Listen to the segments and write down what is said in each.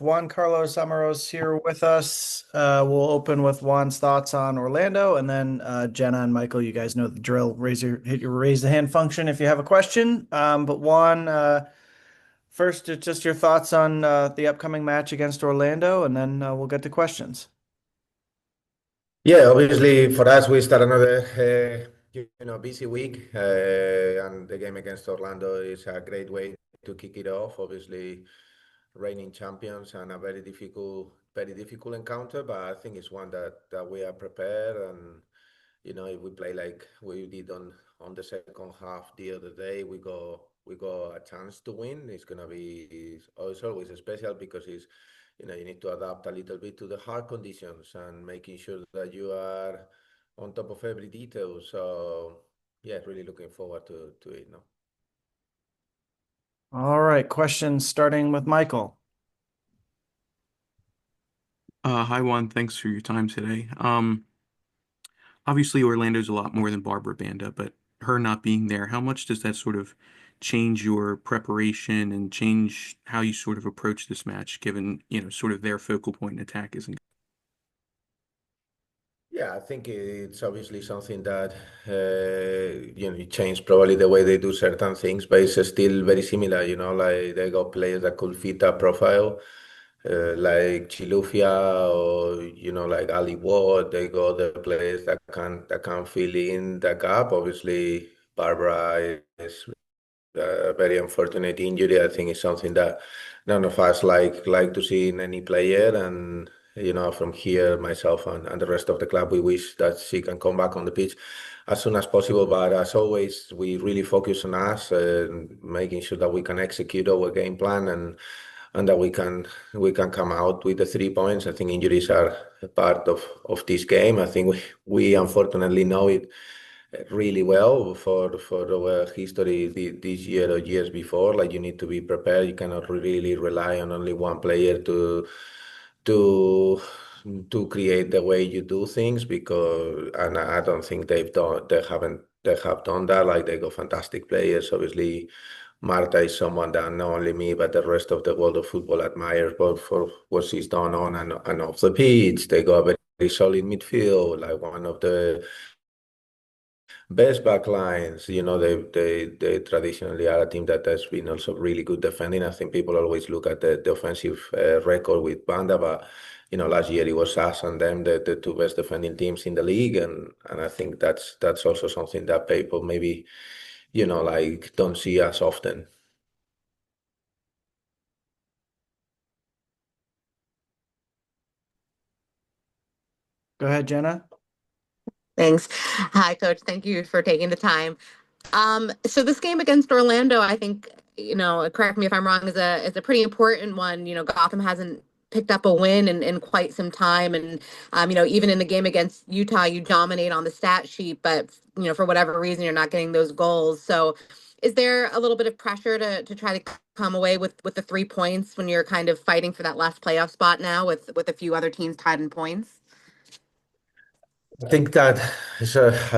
Juan Carlos Amorós here with us. We'll open with Juan's thoughts on Orlando, and then Jenna and Michael, you guys know the drill. Hit your raise the hand function if you have a question. But Juan, first, just your thoughts on the upcoming match against Orlando, and then we'll get to questions. Yeah, obviously for us, we start another busy week, and the game against Orlando is a great way to kick it off. Obviously, reigning champions and a very difficult encounter, but I think it's one that we are prepared. And if we play like we did on the second half the other day, we got a chance to win. It's always special because you need to adapt a little bit to the hard conditions and making sure that you are on top of every detail. So yeah, really looking forward to it now. All right, questions starting with Michael. Hi Juan, thanks for your time today. Obviously Orlando's a lot more than Barbara Banda, but her not being there, how much does that sort of change your preparation and change how you sort of approach this match, given, sort of their focal point in attack isn't? Yeah, I think it's obviously something that it changed probably the way they do certain things, but it's still very similar. Like they got players that could fit that profile, like Chilufia or like Ali Ward. They got the players that can fill in the gap. Obviously, Barbara is a very unfortunate injury. I think it's something that none of us like to see in any player. And from here, myself and the rest of the club, we wish that she can come back on the pitch as soon as possible. But as always, we really focus on us, making sure that we can execute our game plan and that we can come out with the 3 points. I think injuries are a part of this game. I think we unfortunately know it really well for our history this year or years before. Like you need to be prepared. You cannot really rely on only one player to to create the way you do things because and I don't think they have done that. Like they got fantastic players. Obviously, Marta is someone that not only me but the rest of the world of football admires both for what she's done on and off the pitch. They got a very solid midfield, like one of the best back lines. They traditionally are a team that has been also really good defending. I think people always look at the offensive record with Banda, but last year it was us and them, the two best defending teams in the league, and I think that's also something that people maybe like don't see as often. Go ahead, Jenna. Thanks. Hi, Coach. Thank you for taking the time. So this game against Orlando, I think, correct me if I'm wrong, is a pretty important one. Gotham hasn't picked up a win in quite some time. And even in the game against Utah, you dominate on the stat sheet, but for whatever reason, you're not getting those goals. So is there a little bit of pressure to try to come away with the 3 points when you're kind of fighting for that last playoff spot now with a few other teams tied in points? I think that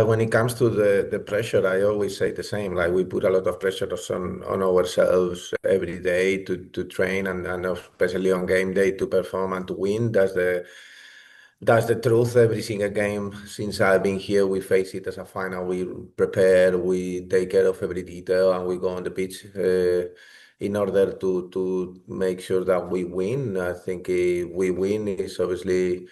when it comes to the pressure, I always say the same. Like we put a lot of pressure on ourselves every day to train and especially on game day to perform and to win. That's the truth. Every single game since I've been here, we face it as a final. We prepare, we take care of every detail, and we go on the pitch in order to make sure that we win. I think we win is obviously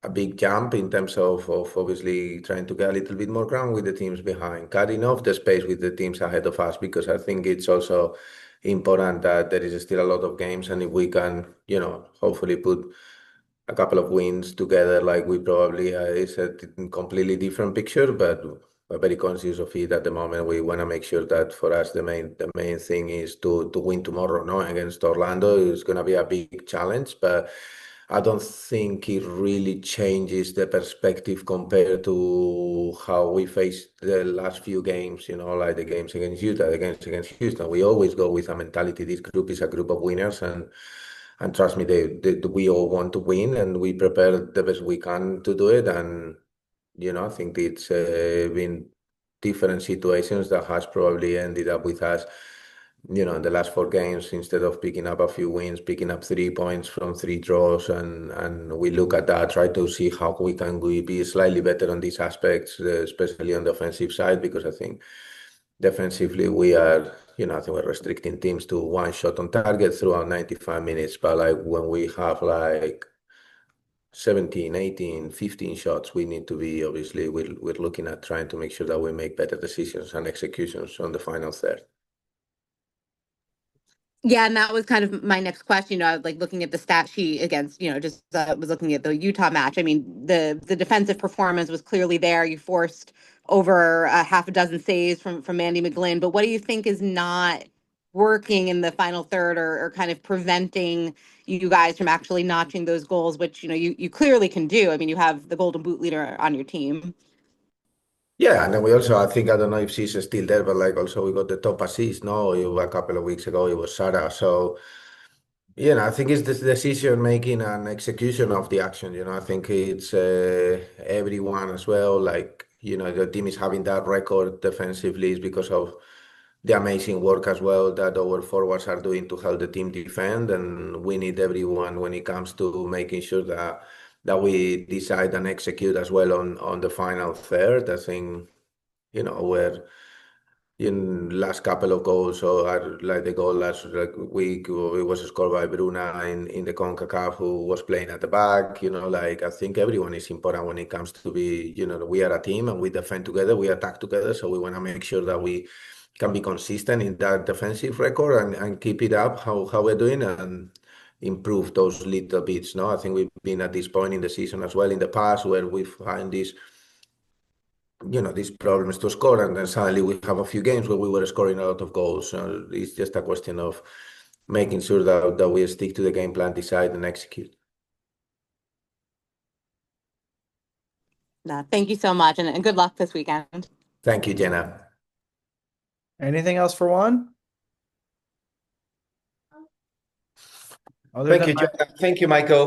a big jump in terms of obviously trying to get a little bit more ground with the teams behind, cutting off the space with the teams ahead of us, because I think it's also important that there is still a lot of games. And if we can, hopefully put a couple of wins together, like we probably, it's a completely different picture, but we're very conscious of it at the moment. We want to make sure that for us, the main thing is to win tomorrow, no, against Orlando. It's going to be a big challenge, but I don't think it really changes the perspective compared to how we faced the last few games, like the games against Utah, the games against Houston. We always go with a mentality. This group is a group of winners, and trust me, we all want to win, and we prepare the best we can to do it. And I think it's been different situations that has probably ended up with us in the last 4 games, instead of picking up a few wins, picking up 3 points from 3 draws, and we look at that, try to see how we can be slightly better on these aspects, especially on the offensive side, because I think defensively we are, I think we're restricting teams to one shot on target throughout 95 minutes. But like when we have like 17, 18, 15 shots, we need to be, obviously, we're looking at trying to make sure that we make better decisions and executions on the final third. Yeah, and that was kind of my next question. I was like looking at the stat sheet against, just was looking at the Utah match. I mean, the defensive performance was clearly there. You forced over a half a dozen saves from Mandy McGlynn. But what do you think is not working in the final third, or kind of preventing you guys from actually notching those goals, which, you clearly can do? I mean, you have the Golden Boot leader on your team. Yeah, and then we also, I think, I don't know if she's still there, but like also we got the top assist, no, a couple of weeks ago, it was Sarah. So, I think it's the decision making and execution of the action. I think it's everyone as well. Like, the team is having that record defensively is because of the amazing work as well that our forwards are doing to help the team defend. And we need everyone when it comes to making sure that we decide and execute as well on the final third. I think, where in last couple of goals, so like the goal last week, it was scored by Bruna in the CONCACAF, who was playing at the back. Like I think everyone is important when it comes to be, we are a team and we defend together, we attack together. So we want to make sure that we can be consistent in that defensive record and keep it up how we're doing and improve those little bits. No, I think we've been at this point in the season as well in the past where we find these problems to score, and then suddenly we have a few games where we were scoring a lot of goals. So it's just a question of making sure that we stick to the game plan, decide, and execute. No, thank you so much, and good luck this weekend. Thank you, Jenna. Anything else for Juan? Thank you, Jenna. Thank you, Michael.